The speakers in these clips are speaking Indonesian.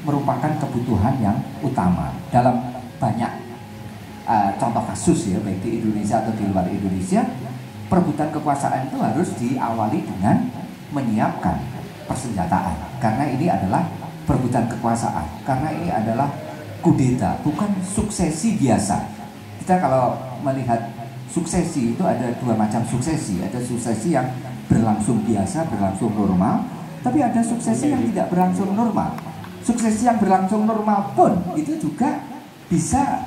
merupakan kebutuhan yang utama dalam banyak contoh kasus ya, baik di Indonesia atau di luar Indonesia. Perebutan kekuasaan itu harus diawali dengan menyiapkan persenjataan, karena ini adalah perebutan kekuasaan, karena ini adalah kudeta, bukan suksesi biasa. Kita kalau melihat suksesi itu ada dua macam suksesi, ada suksesi yang berlangsung biasa, berlangsung normal, tapi ada suksesi yang tidak berlangsung normal. Suksesi yang berlangsung normal pun itu juga bisa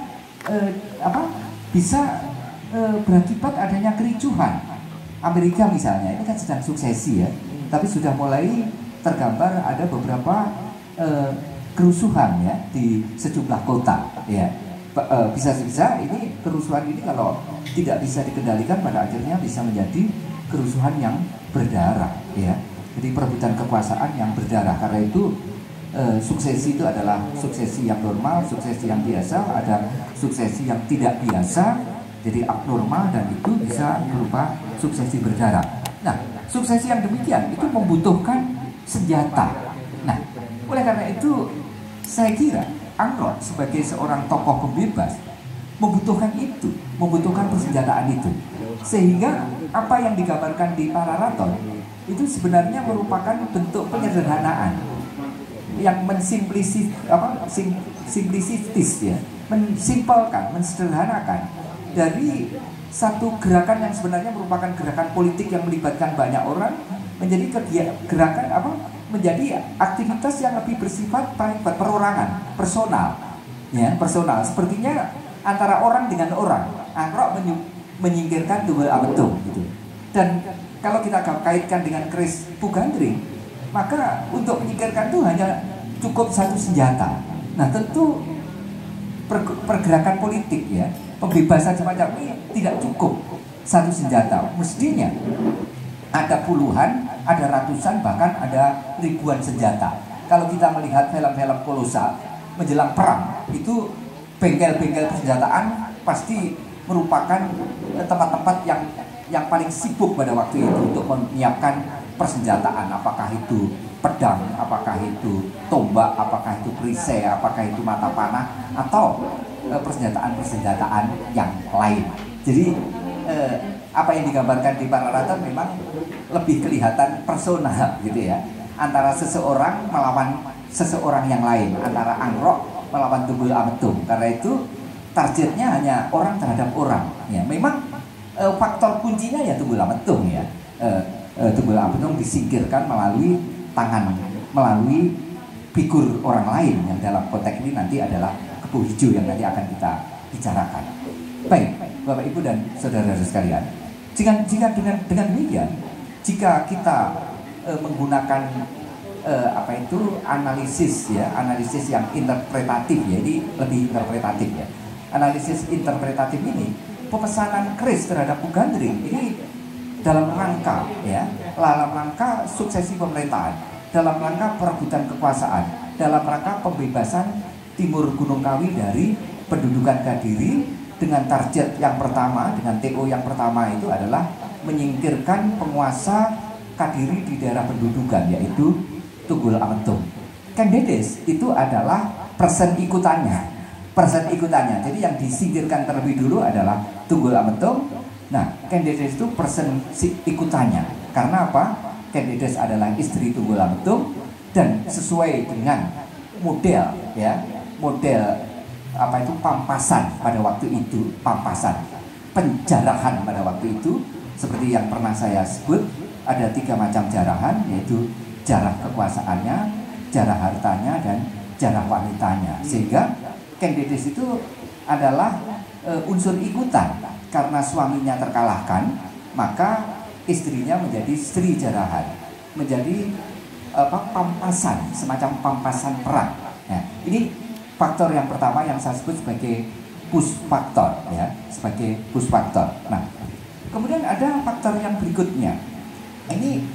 berakibat adanya kericuhan. Amerika misalnya, ini kan sedang suksesi ya, tapi sudah mulai tergambar ada beberapa kerusuhan ya di sejumlah kota ya. Bisa-bisa ini kerusuhan ini kalau tidak bisa dikendalikan pada akhirnya bisa menjadi kerusuhan yang berdarah ya. Jadi perebutan kekuasaan yang berdarah. Karena itu suksesi itu adalah suksesi yang normal, suksesi yang biasa, ada suksesi yang tidak biasa, jadi abnormal, dan itu bisa berupa suksesi berdarah. Nah, suksesi yang demikian itu membutuhkan senjata. Nah, oleh karena itu saya kira Angrot sebagai seorang tokoh pembebas membutuhkan itu, membutuhkan persenjataan itu. Sehingga apa yang digambarkan di Pararaton itu sebenarnya merupakan bentuk penyederhanaan yang simplisitis ya, mensimpelkan, mensederhanakan dari satu gerakan yang sebenarnya merupakan gerakan politik yang melibatkan banyak orang menjadi gerakan menjadi aktivitas yang lebih bersifat perorangan, personal ya, personal. Sepertinya antara orang dengan orang. Angrok menyingkirkan Tunggul Ametung gitu. Dan kalau kita kaitkan dengan keris Pugandring, maka untuk menyingkirkan itu hanya cukup satu senjata. Nah, tentu pergerakan politik ya, pembebasan semacam ini tidak cukup satu senjata. Mestinya ada puluhan, ada ratusan, bahkan ada ribuan senjata. Kalau kita melihat film-film kolosal menjelang perang, itu bengkel-bengkel persenjataan pasti merupakan tempat-tempat yang paling sibuk pada waktu itu untuk menyiapkan persenjataan, apakah itu pedang, apakah itu tombak, apakah itu perisai, apakah itu mata panah, atau persenjataan-persenjataan yang lain. Jadi apa yang digambarkan di Pararaton memang lebih kelihatan personal gitu ya, antara seseorang melawan seseorang yang lain, antara Angrok melawan Tunggul Ametung. Karena itu targetnya hanya orang terhadap orang ya. Memang faktor kuncinya ya Tunggul Ametung ya. Tunggul Ametung disingkirkan melalui tangan, melalui figur orang lain yang dalam konteks ini nanti adalah Kepu Hijau yang nanti akan kita bicarakan. Baik, Bapak Ibu dan saudara-saudara sekalian, jika dengan demikian, jika kita menggunakan analisis ya, analisis yang interpretatif ya, ini lebih interpretatif ya. Analisis interpretatif ini, pemesanan keris terhadap Pugandring ini dalam rangka ya, dalam rangka suksesi pemerintahan, dalam rangka perebutan kekuasaan, dalam rangka pembebasan Timur Gunung Kawi dari pendudukan Kadiri, dengan target yang pertama, dengan TO yang pertama itu adalah menyingkirkan penguasa Kadiri di daerah pendudukan, yaitu Tunggul Ametung. Kendedes itu adalah persen ikutannya. Jadi yang disingkirkan terlebih dulu adalah Tunggul Ametung. Nah, Kendedes itu persen ikutannya. Karena apa? Kendedes adalah istri Tunggul Ametung, dan sesuai dengan model ya, model pampasan pada waktu itu, pampasan penjarahan pada waktu itu, seperti yang pernah saya sebut, ada 3 macam jarahan, yaitu jarah kekuasaannya, jarah hartanya, dan jarah wanitanya. Sehingga Kendedes itu adalah unsur ikutan. Karena suaminya terkalahkan, maka istrinya menjadi Sri Jarahan, menjadi pampasan, semacam pampasan perang. Nah, ini faktor yang pertama yang saya sebut sebagai push faktor ya, sebagai push faktor. Nah, kemudian ada faktor yang berikutnya. Ini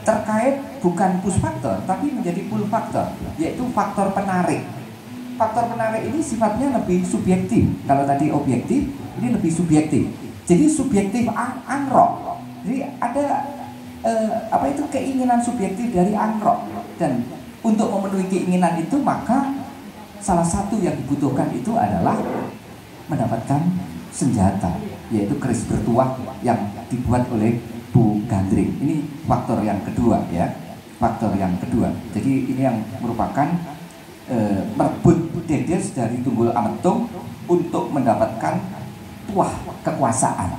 terkait bukan push faktor tapi menjadi pull faktor, yaitu faktor penarik. Faktor penarik ini sifatnya lebih subjektif. Kalau tadi objektif, ini lebih subjektif. Jadi subjektif Angrok. Jadi ada keinginan subjektif dari Angrok, dan untuk memenuhi keinginan itu maka salah satu yang dibutuhkan itu adalah mendapatkan senjata, yaitu keris bertuah yang dibuat oleh Bu Gandring. Ini faktor yang kedua ya, faktor yang kedua. Jadi ini yang merupakan merebut Dedes dari Tunggul Ametung untuk mendapatkan tuah kekuasaan,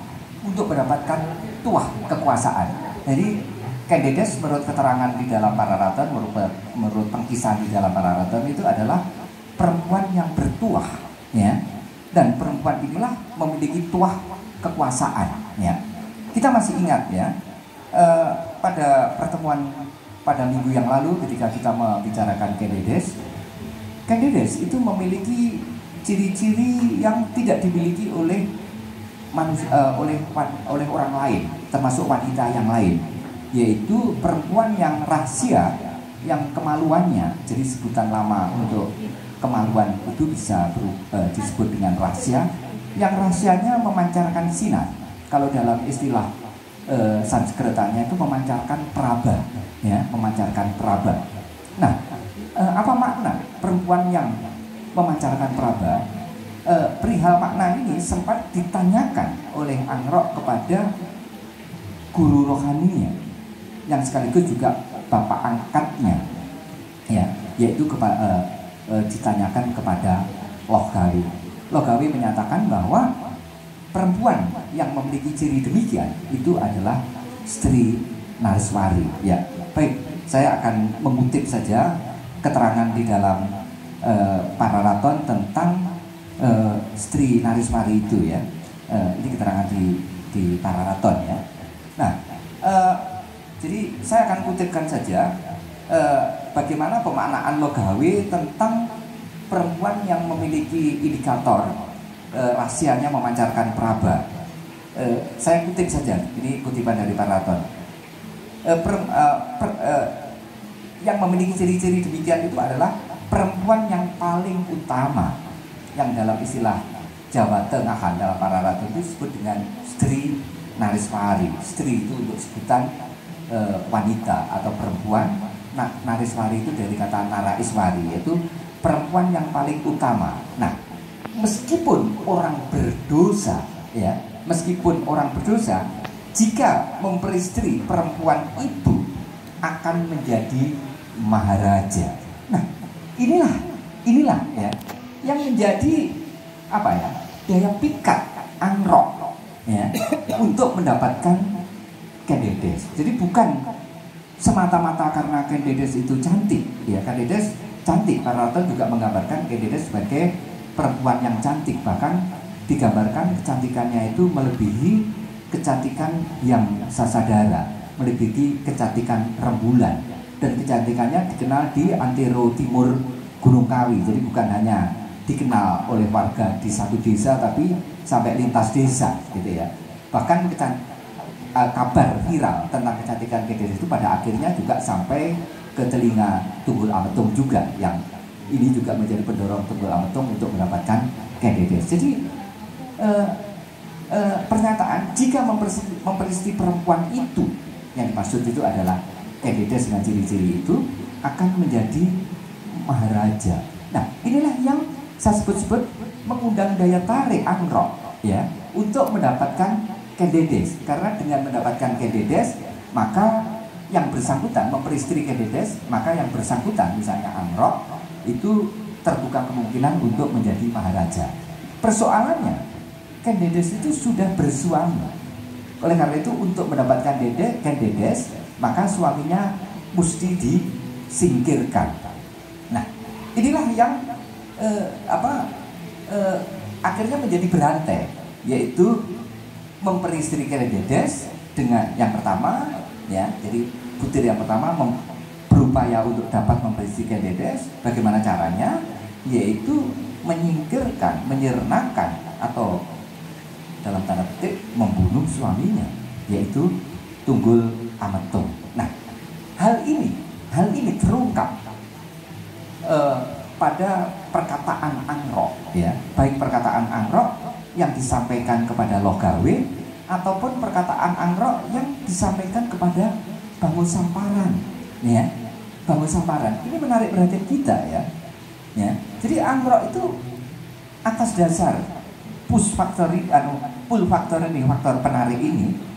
untuk mendapatkan tuah kekuasaan. Jadi Ken Dedes menurut keterangan di dalam Pararaton, menurut pengkisahan di dalam Pararaton itu adalah perempuan yang bertuah, ya. Dan perempuan inilah memiliki tuah kekuasaan, ya. Kita masih ingat ya, pada pertemuan pada minggu yang lalu ketika kita membicarakan Ken Dedes itu memiliki ciri-ciri yang tidak dimiliki oleh oleh orang lain, termasuk wanita yang lain, yaitu perempuan yang rahasia, yang kemaluannya, jadi sebutan lama untuk kemaluan itu bisa disebut dengan rahasia, yang rahasianya memancarkan sinar. Kalau dalam istilah Sanskertanya itu memancarkan praba, ya, memancarkan praba. Nah, apa makna perempuan yang memancarkan praba? Perihal makna ini sempat ditanyakan oleh Angrok kepada guru rohaninya, yang sekaligus juga bapak angkatnya, ya, yaitu ditanyakan kepada Logawi. Logawi menyatakan bahwa perempuan yang memiliki ciri demikian itu adalah Sri Nareswari. Ya, baik, saya akan mengutip saja keterangan di dalam Pararaton tentang Sri Nareswari itu ya. Ini keterangan di Pararaton ya. Nah, jadi saya akan kutipkan saja bagaimana pemaknaan Logawi tentang perempuan yang memiliki indikator rahasianya memancarkan praba. Saya kutip saja, ini kutipan dari Pararaton. Yang memiliki ciri-ciri demikian itu adalah perempuan yang paling utama, yang dalam istilah Jawa Tengahan dalam Pararaton itu disebut dengan Sri Nareswari. Sri itu untuk sebutan wanita atau perempuan. Nah, Nareswari itu dari kata Naraiswari, yaitu perempuan yang paling utama. Nah, meskipun orang berdosa, ya, meskipun orang berdosa, jika memperistri perempuan itu akan menjadi maharaja. Nah, inilah ya yang menjadi apa ya, daya pikat Angrok ya untuk mendapatkan Ken Dedes. Jadi bukan semata-mata karena Ken Dedes itu cantik, ya. Ken Dedes cantik, Pararaton juga menggambarkan Ken Dedes sebagai perempuan yang cantik, bahkan digambarkan kecantikannya itu melebihi kecantikan yang Sasadara, melebihi kecantikan rembulan, dan kecantikannya dikenal di antero timur Gunung Kawi. Jadi bukan hanya dikenal oleh warga di satu desa, tapi sampai lintas desa gitu ya. Bahkan kabar viral tentang kecantikan Ken Dedes itu pada akhirnya juga sampai ke telinga Tunggul Ametung juga, yang ini juga menjadi pendorong Tunggul Ametung untuk mendapatkan Ken Dedes. Jadi pernyataan jika memperistri perempuan itu, yang dimaksud itu adalah Ken Dedes dengan ciri-ciri itu akan menjadi maharaja. Nah, inilah yang saya sebut-sebut mengundang daya tarik Angrok ya untuk mendapatkan Ken Dedes. Karena dengan mendapatkan Ken Dedes, maka yang bersangkutan memperistri Ken Dedes, maka yang bersangkutan misalnya Angrok itu terbuka kemungkinan untuk menjadi maharaja. Persoalannya, Ken Dedes itu sudah bersuami. Oleh karena itu untuk mendapatkan Ken Dedes, maka suaminya mesti disingkirkan. Nah, inilah yang akhirnya menjadi berantai, yaitu memperistri Ken Dedes dengan yang pertama, ya. Jadi butir yang pertama berupaya untuk dapat memperistri Ken Dedes. Bagaimana caranya? Yaitu menyingkirkan, menyernakan, atau dalam tanda petik membunuh suaminya, yaitu Tunggul Ametung. Nah, hal ini terungkap pada perkataan Angrok, ya, baik perkataan Angrok yang disampaikan kepada Logawe ataupun perkataan Angrok yang disampaikan kepada Bangun Samparan, ya. bangun samaran. Ini menarik perhatian kita ya. Jadi amrok itu atas dasar pull factor ini, faktor penarik ini